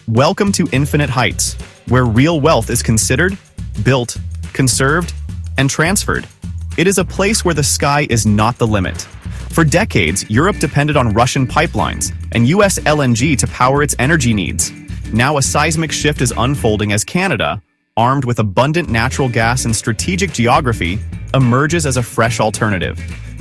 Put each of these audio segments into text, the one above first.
Welcome to Infinite Heights, where real wealth is considered, built, conserved, and transferred. It is a place where the sky is not the limit. For decades, Europe depended on Russian pipelines and US LNG to power its energy needs. Now a seismic shift is unfolding as Canada, armed with abundant natural gas and strategic geography, emerges as a fresh alternative.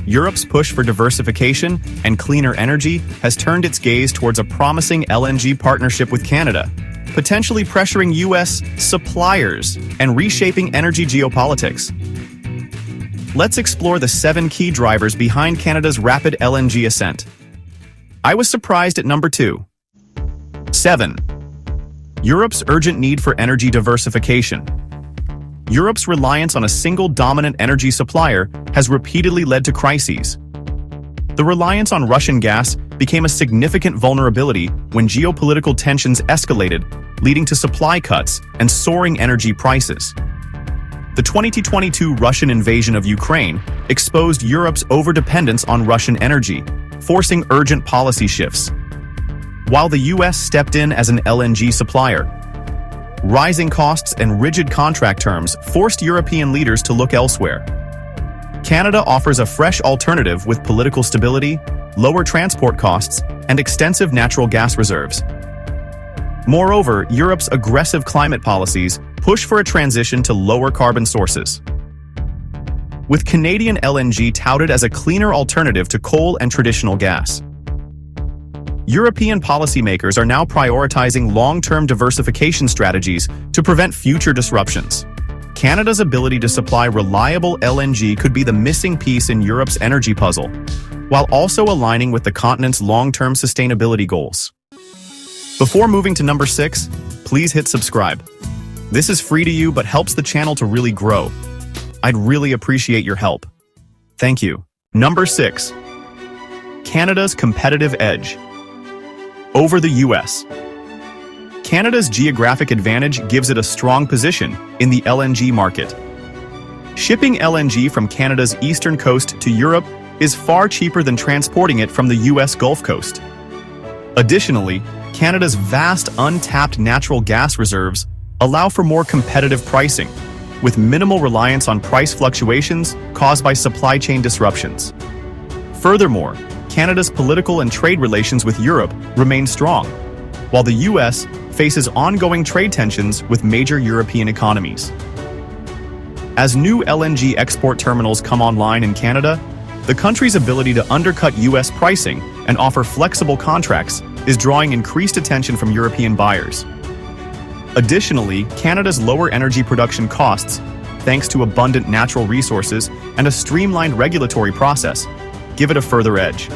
Europe's push for diversification and cleaner energy has turned its gaze towards a promising LNG partnership with Canada, potentially pressuring US suppliers and reshaping energy geopolitics. Let's explore the 7 key drivers behind Canada's rapid LNG ascent. I was surprised at number 2. 7. Europe's urgent need for energy diversification. Europe's reliance on a single dominant energy supplier has repeatedly led to crises. The reliance on Russian gas became a significant vulnerability when geopolitical tensions escalated, leading to supply cuts and soaring energy prices. The 2022 Russian invasion of Ukraine exposed Europe's overdependence on Russian energy, forcing urgent policy shifts. While the US stepped in as an LNG supplier, rising costs and rigid contract terms forced European leaders to look elsewhere. Canada offers a fresh alternative with political stability, lower transport costs, and extensive natural gas reserves. Moreover, Europe's aggressive climate policies push for a transition to lower carbon sources. With Canadian LNG touted as a cleaner alternative to coal and traditional gas, European policymakers are now prioritizing long-term diversification strategies to prevent future disruptions. Canada's ability to supply reliable LNG could be the missing piece in Europe's energy puzzle, while also aligning with the continent's long-term sustainability goals. Before moving to number 6, please hit subscribe. This is free to you but helps the channel to really grow. I'd really appreciate your help. Thank you. Number 6. Canada's competitive edge over the US. Canada's geographic advantage gives it a strong position in the LNG market. Shipping LNG from Canada's eastern coast to Europe is far cheaper than transporting it from the US Gulf Coast. Additionally, Canada's vast untapped natural gas reserves allow for more competitive pricing, with minimal reliance on price fluctuations caused by supply chain disruptions. Furthermore, Canada's political and trade relations with Europe remain strong, while the US faces ongoing trade tensions with major European economies. As new LNG export terminals come online in Canada, the country's ability to undercut US pricing and offer flexible contracts is drawing increased attention from European buyers. Additionally, Canada's lower energy production costs, thanks to abundant natural resources and a streamlined regulatory process, give it a further edge.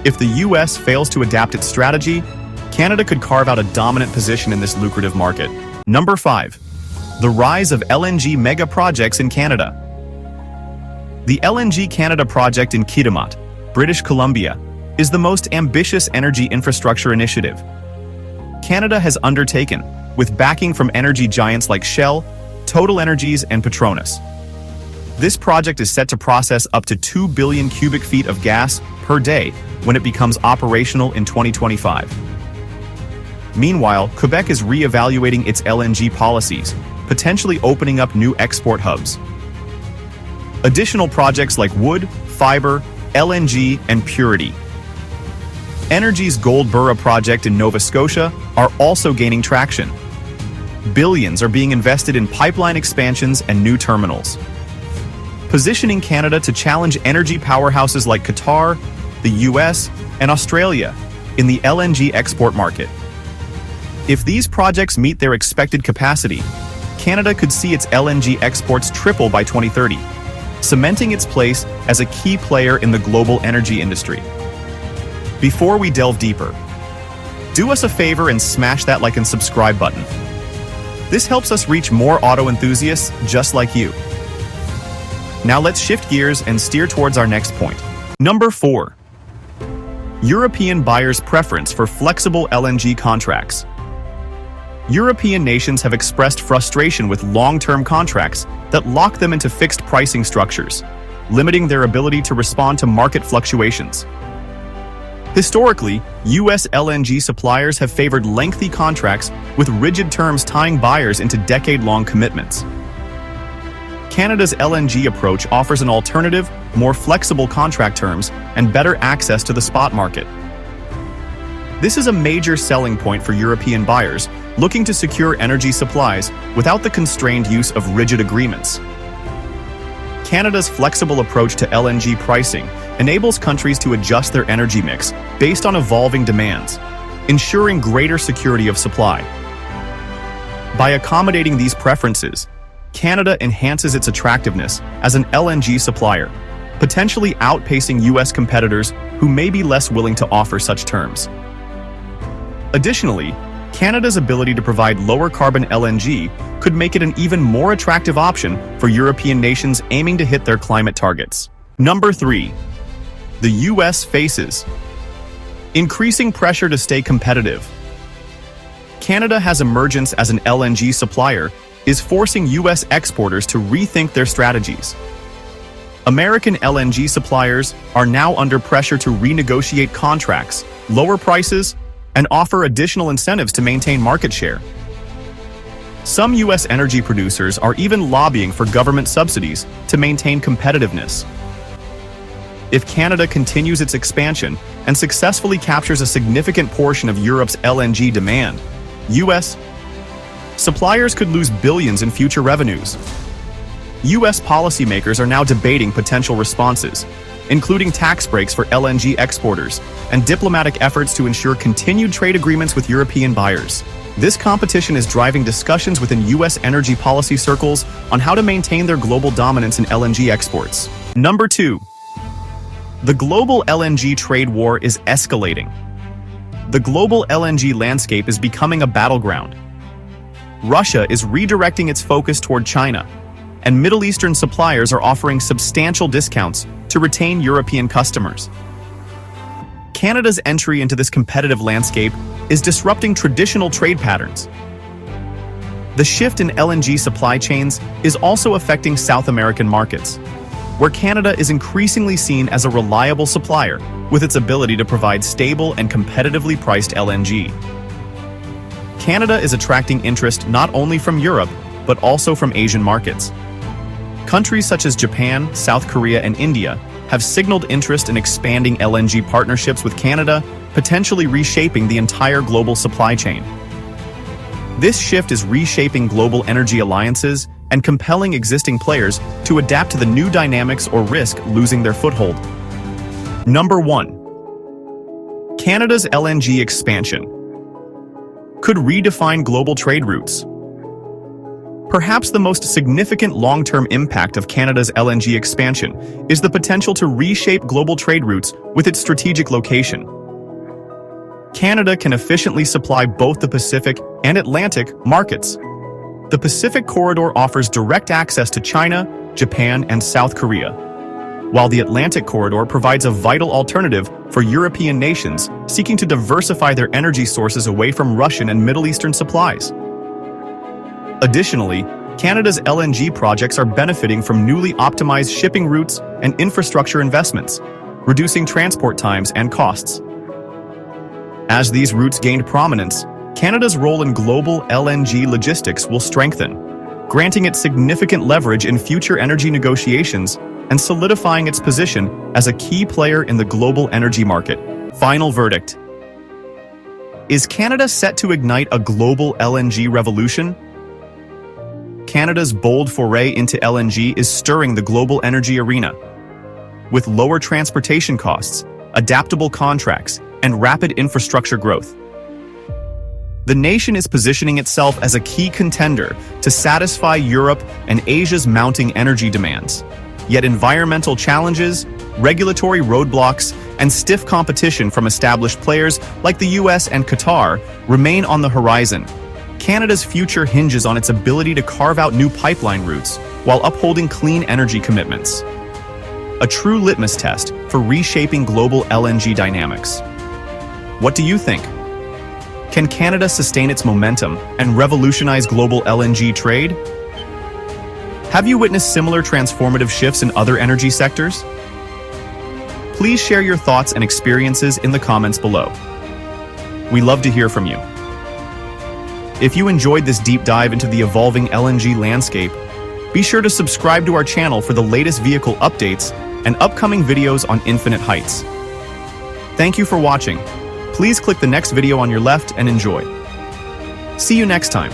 If the US fails to adapt its strategy, Canada could carve out a dominant position in this lucrative market. Number 5. The rise of LNG mega projects in Canada. The LNG Canada project in Kitimat, British Columbia, is the most ambitious energy infrastructure initiative Canada has undertaken, with backing from energy giants like Shell, Total Energies, and Petronas. This project is set to process up to 2 billion cubic feet of gas per day when it becomes operational in 2025. Meanwhile, Quebec is re-evaluating its LNG policies, potentially opening up new export hubs. Additional projects like wood, fiber, LNG, and purity. Energy's Goldboro project in Nova Scotia are also gaining traction. Billions are being invested in pipeline expansions and new terminals, positioning Canada to challenge energy powerhouses like Qatar, the US, and Australia in the LNG export market. If these projects meet their expected capacity, Canada could see its LNG exports triple by 2030, cementing its place as a key player in the global energy industry. Before we delve deeper, do us a favor and smash that like and subscribe button. This helps us reach more auto enthusiasts just like you. Now let's shift gears and steer towards our next point. Number 4. European buyers' preference for flexible LNG contracts. European nations have expressed frustration with long-term contracts that lock them into fixed pricing structures, limiting their ability to respond to market fluctuations. Historically, U.S. LNG suppliers have favored lengthy contracts with rigid terms tying buyers into decade-long commitments. Canada's LNG approach offers an alternative, more flexible contract terms and better access to the spot market. This is a major selling point for European buyers looking to secure energy supplies without the constrained use of rigid agreements. Canada's flexible approach to LNG pricing enables countries to adjust their energy mix based on evolving demands, ensuring greater security of supply. By accommodating these preferences, Canada enhances its attractiveness as an LNG supplier, potentially outpacing U.S. competitors who may be less willing to offer such terms. Additionally, Canada's ability to provide lower-carbon LNG could make it an even more attractive option for European nations aiming to hit their climate targets. Number 3. The U.S. faces increasing pressure to stay competitive. Canada's emergence as an LNG supplier is forcing U.S. exporters to rethink their strategies. American LNG suppliers are now under pressure to renegotiate contracts, lower prices, and offer additional incentives to maintain market share. Some U.S. energy producers are even lobbying for government subsidies to maintain competitiveness. If Canada continues its expansion and successfully captures a significant portion of Europe's LNG demand, U.S. suppliers could lose billions in future revenues. U.S. policymakers are now debating potential responses, including tax breaks for LNG exporters and diplomatic efforts to ensure continued trade agreements with European buyers. This competition is driving discussions within U.S. energy policy circles on how to maintain their global dominance in LNG exports. Number 2. The global LNG trade war is escalating. The global LNG landscape is becoming a battleground. Russia is redirecting its focus toward China, and Middle Eastern suppliers are offering substantial discounts to retain European customers. Canada's entry into this competitive landscape is disrupting traditional trade patterns. The shift in LNG supply chains is also affecting South American markets, where Canada is increasingly seen as a reliable supplier with its ability to provide stable and competitively priced LNG. Canada is attracting interest not only from Europe, but also from Asian markets. Countries such as Japan, South Korea, and India have signaled interest in expanding LNG partnerships with Canada, potentially reshaping the entire global supply chain. This shift is reshaping global energy alliances and compelling existing players to adapt to the new dynamics or risk losing their foothold. Number 1. Canada's LNG expansion could redefine global trade routes. Perhaps the most significant long-term impact of Canada's LNG expansion is the potential to reshape global trade routes with its strategic location. Canada can efficiently supply both the Pacific and Atlantic markets. The Pacific corridor offers direct access to China, Japan, and South Korea, while the Atlantic corridor provides a vital alternative for European nations seeking to diversify their energy sources away from Russian and Middle Eastern supplies. Additionally, Canada's LNG projects are benefiting from newly optimized shipping routes and infrastructure investments, reducing transport times and costs. As these routes gained prominence, Canada's role in global LNG logistics will strengthen, granting it significant leverage in future energy negotiations and solidifying its position as a key player in the global energy market. Final verdict. Is Canada set to ignite a global LNG revolution? Canada's bold foray into LNG is stirring the global energy arena. With lower transportation costs, adaptable contracts, and rapid infrastructure growth, the nation is positioning itself as a key contender to satisfy Europe and Asia's mounting energy demands. Yet environmental challenges, regulatory roadblocks, and stiff competition from established players like the US and Qatar remain on the horizon. Canada's future hinges on its ability to carve out new pipeline routes while upholding clean energy commitments. A true litmus test for reshaping global LNG dynamics. What do you think? Can Canada sustain its momentum and revolutionize global LNG trade? Have you witnessed similar transformative shifts in other energy sectors? Please share your thoughts and experiences in the comments below. We love to hear from you. If you enjoyed this deep dive into the evolving LNG landscape, be sure to subscribe to our channel for the latest vehicle updates and upcoming videos on Infinite Heights. Thank you for watching. Please click the next video on your left and enjoy. See you next time.